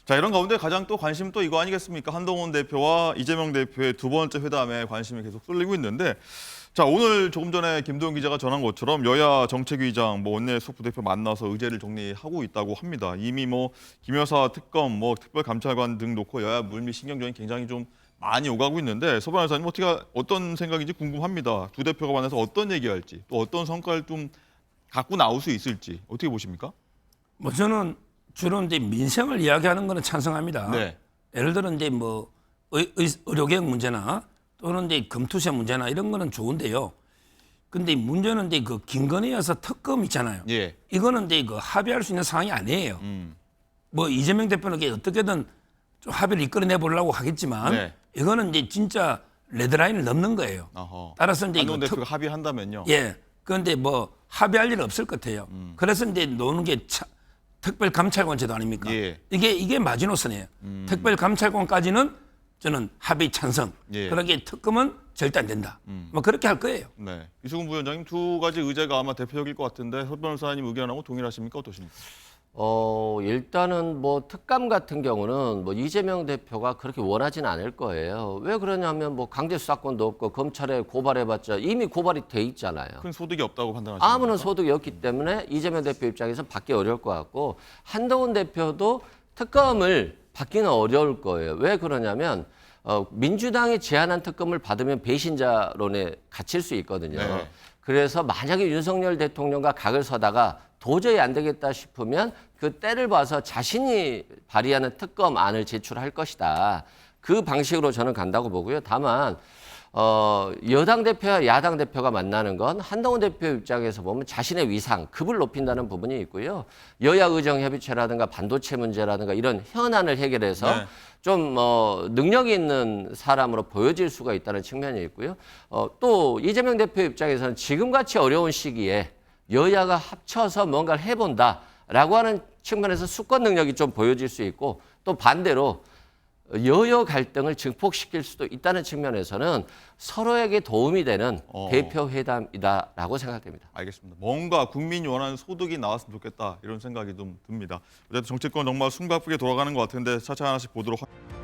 자, 이런 가운데 가장 또 관심 또 이거 아니겠습니까? 한동훈 대표와 이재명 대표의 두 번째 회담에 관심이 계속 쏠리고 있는데, 자, 오늘 조금 전에 김도영 기자가 전한 것처럼 여야 정책위장, 원내수석 부대표 만나서 의제를 정리하고 있다고 합니다. 이미 김여사 특검, 특별감찰관 등 놓고 여야 물밑 신경전이 굉장히 좀 많이 오가고 있는데, 서 변호사님 어떤 생각인지 궁금합니다. 두 대표가 만나서 어떤 얘기할지, 또 어떤 성과를 좀 갖고 나올 수 있을지 어떻게 보십니까? 저는 주로 이제 민생을 이야기하는 거는 찬성합니다. 네. 예를 들어 이제 의료개혁 문제나 또는 이제 금투세 문제나 이런 거는 좋은데요. 근데 문제는 이제 그 김건희 여사 특검 있잖아요. 예. 이거는 이제 합의할 수 있는 상황이 아니에요. 이재명 대표는 어떻게든 좀 합의를 이끌어내 보려고 하겠지만 네. 이거는 이제 진짜 레드라인을 넘는 거예요. 어허. 따라서 이제 한동훈 대표가 합의한다면요. 예. 그런데 합의할 일 없을 것 같아요. 그래서 이제 노는 게 특별감찰관 제도 아닙니까? 예. 이게 마지노선이에요. 특별감찰관까지는 저는 합의 찬성. 예. 그러기에 특검은 절대 안 된다. 그렇게 할 거예요. 네. 이수근 부위원장님 두 가지 의제가 아마 대표적일 것 같은데 서 변호사님 의견하고 동일하십니까? 어떠십니까? 일단은 특감 같은 경우는 이재명 대표가 그렇게 원하지는 않을 거예요. 왜 그러냐면 강제 수사권도 없고 검찰에 고발해봤자 이미 고발이 돼 있잖아요. 큰 소득이 없다고 판단하십니까? 아무런 소득이 없기 때문에 이재명 대표 입장에서 받기 어려울 것 같고 한동훈 대표도 특검을 받기는 어려울 거예요. 왜 그러냐면 민주당이 제안한 특검을 받으면 배신자론에 갇힐 수 있거든요. 네. 그래서 만약에 윤석열 대통령과 각을 서다가 도저히 안 되겠다 싶으면 그 때를 봐서 자신이 발의하는 특검안을 제출할 것이다. 그 방식으로 저는 간다고 보고요. 다만 여당 대표와 야당 대표가 만나는 건 한동훈 대표 입장에서 보면 자신의 위상, 급을 높인다는 부분이 있고요. 여야 의정협의체라든가 반도체 문제라든가 이런 현안을 해결해서 네. 좀 능력이 있는 사람으로 보여질 수가 있다는 측면이 있고요. 또 이재명 대표 입장에서는 지금같이 어려운 시기에 여야가 합쳐서 뭔가를 해본다라고 하는 측면에서 수권 능력이 좀 보여질 수 있고 또 반대로 여야 갈등을 증폭시킬 수도 있다는 측면에서는 서로에게 도움이 되는 대표 회담이다라고 생각됩니다. 알겠습니다. 뭔가 국민이 원하는 소득이 나왔으면 좋겠다 이런 생각이 좀 듭니다. 어쨌든 정치권 정말 숨가쁘게 돌아가는 것 같은데 차차 하나씩 보도록 하겠습니다.